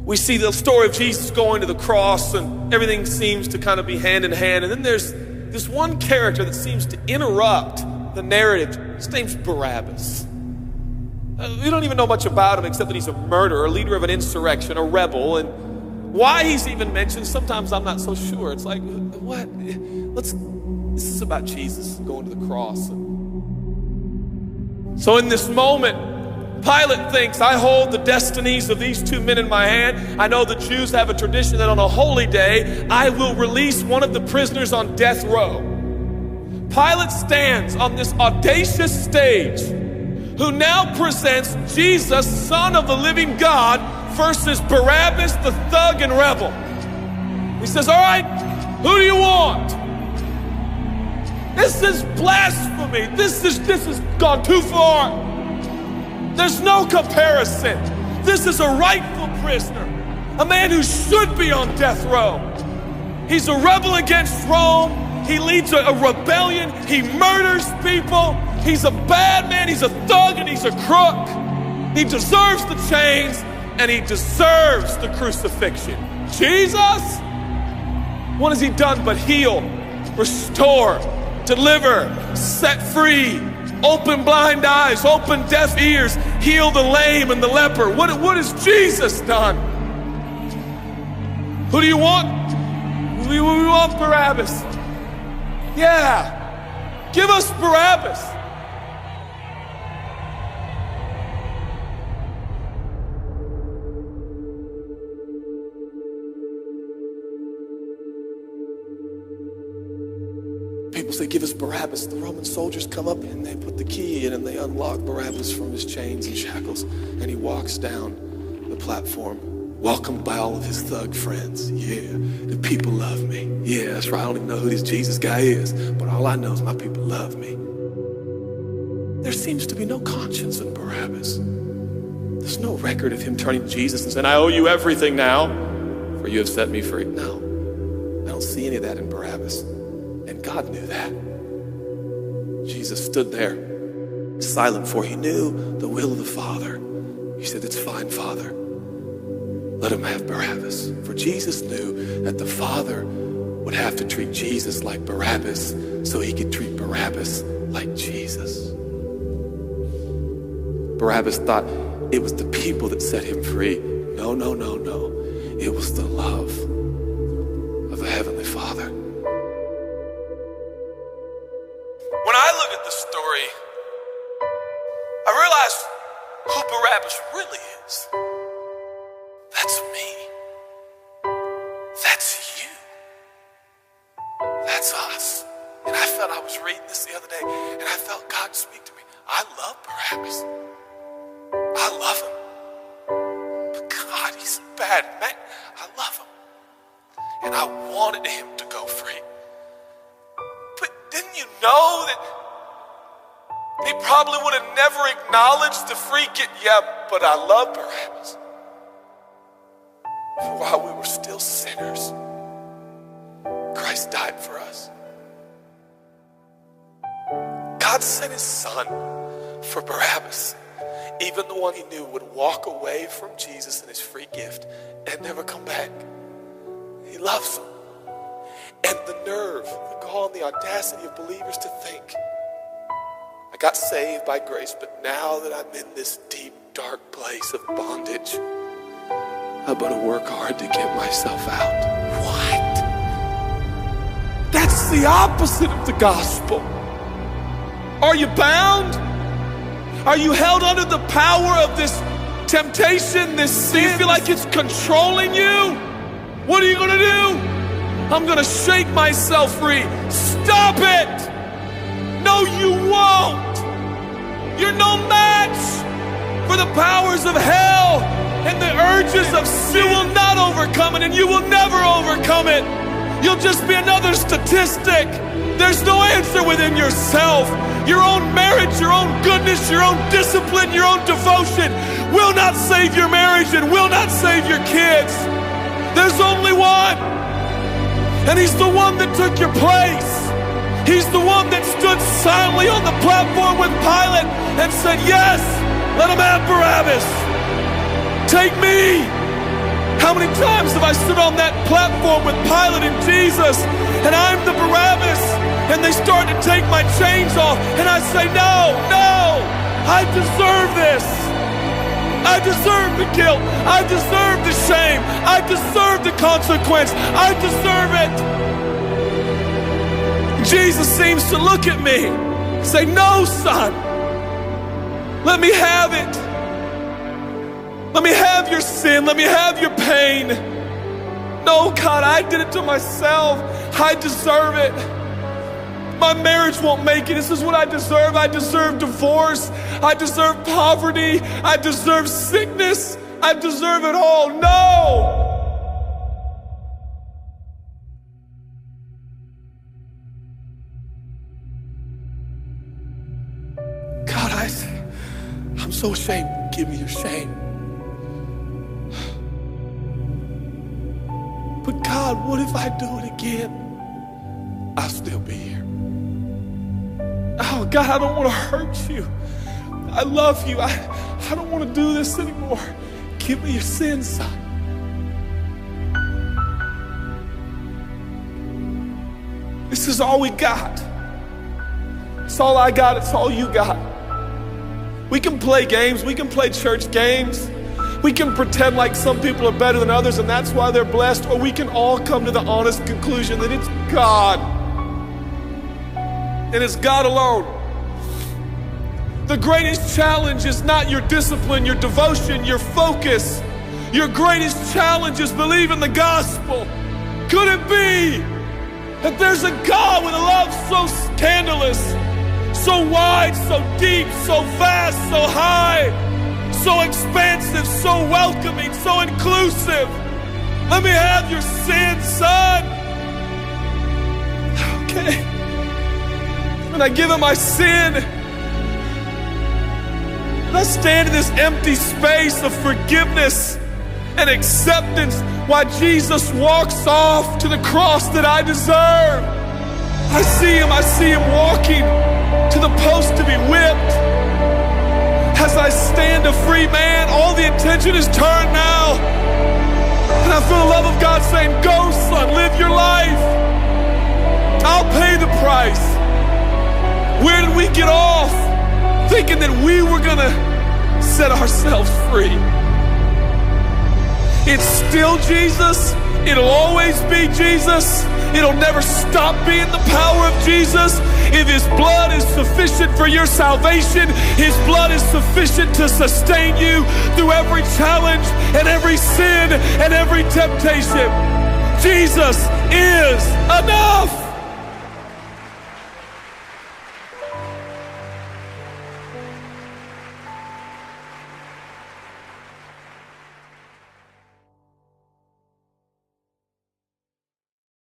We see the story of Jesus going to the cross, and everything seems to kind of be hand in hand. And then there's this one character that seems to interrupt the narrative. His name's Barabbas. We don't even know much about him except that he's a murderer, a leader of an insurrection, a rebel. And why he's even mentioned, sometimes I'm not so sure. It's like, what? This is about Jesus going to the cross. So in this moment, Pilate thinks, I hold the destinies of these two men in my hand. I know the Jews have a tradition that on a holy day, I will release one of the prisoners on death row. Pilate stands on this audacious stage, who now presents Jesus, Son of the living God, versus Barabbas, the thug and rebel. He says, all right, who do you want? This is blasphemy. This has gone too far. There's no comparison. This is a rightful prisoner, a man who should be on death row. He's a rebel against Rome. He leads a rebellion. He murders people. He's a bad man. He's a thug and he's a crook. He deserves the chains and he deserves the crucifixion. Jesus, what has he done but heal, restore, deliver, set free, open blind eyes, open deaf ears, heal the lame and the leper? What has Jesus done? Who do you want? We want Barabbas. Yeah, give us Barabbas. People say, give us Barabbas. The Roman soldiers come up and they put the key in and they unlock Barabbas from his chains and shackles. And he walks down the platform, welcomed by all of his thug friends. Yeah, the people love me. Yeah, that's right. I don't even know who this Jesus guy is, but all I know is my people love me. There seems to be no conscience in Barabbas. There's no record of him turning to Jesus and saying, I owe you everything now, for you have set me free. No, I don't see any of that in Barabbas. And God knew that. Jesus stood there, silent, for he knew the will of the Father. He said, it's fine, Father. Let him have Barabbas. For Jesus knew that the Father would have to treat Jesus like Barabbas so he could treat Barabbas like Jesus. Barabbas thought it was the people that set him free. No. It was the love of the Heavenly Father. When I look at the story, I realize who Barabbas really is. That's me. That's you. That's us. And I felt, I was reading this the other day, and I felt God speak to me. I love Barabbas. I love him. But God, he's a bad man. I love him. And I wanted him to go free. But didn't you know that he probably would have never acknowledged the free gift? Yeah, but I love Barabbas. For while we were still sinners, Christ died for us. God sent his son for Barabbas, even the one he knew would walk away from Jesus and his free gift and never come back. He loves him. And the nerve, the gall, and the audacity of believers to think, I got saved by grace, but now that I'm in this deep, dark place of bondage, I better work hard to get myself out. What? That's the opposite of the gospel. Are you bound? Are you held under the power of this temptation, this sin? Do you feel like it's controlling you? What are you going to do? I'm going to shake myself free. Stop it! No, you won't. You're no match for the powers of hell, and the urges of sin will not overcome it, and you will never overcome it. You'll just be another statistic. There's no answer within yourself. Your own marriage, your own goodness, your own discipline, your own devotion will not save your marriage and will not save your kids. There's only one. And he's the one that took your place. He's the one that stood silently on the platform with Pilate and said, yes, let him have Barabbas. Take me. How many times have I stood on that platform with Pilate and Jesus, and I'm the Barabbas, and they start to take my chains off, and I say, no, I deserve this. I deserve the guilt. I deserve the shame. I deserve the consequence. I deserve it. Jesus seems to look at me and say, no, son, let me have it. Let me have your sin. Let me have your pain. No, God, I did it to myself. I deserve it. My marriage won't make it. This is what I deserve. I deserve divorce. I deserve poverty. I deserve sickness. I deserve it all. No! God, I'm so ashamed. Give me your shame. But God, what if I do it again? I'll still be here. Oh, God, I don't want to hurt you. I love you. I don't want to do this anymore. Give me your sins, son. This is all we got. It's all I got. It's all you got. We can play games. We can play church games. We can pretend like some people are better than others and that's why they're blessed, or we can all come to the honest conclusion that it's God. And it's God alone. The greatest challenge is not your discipline, your devotion, your focus. Your greatest challenge is believing the gospel. Could it be that there's a God with a love so scandalous, so wide, so deep, so vast, so high, so expansive, so welcoming, so inclusive? Let me have your sin, son. Okay. And I give him my sin. And I stand in this empty space of forgiveness and acceptance while Jesus walks off to the cross that I deserve. I see him walking to the post to be whipped. As I stand a free man, all the attention is turned now. And I feel the love of God saying, go, son, live your life. I'll pay the price. Where did we get off thinking that we were gonna set ourselves free? It's still Jesus. It'll always be Jesus. It'll never stop being the power of Jesus. If his blood is sufficient for your salvation, his blood is sufficient to sustain you through every challenge and every sin and every temptation. Jesus is enough.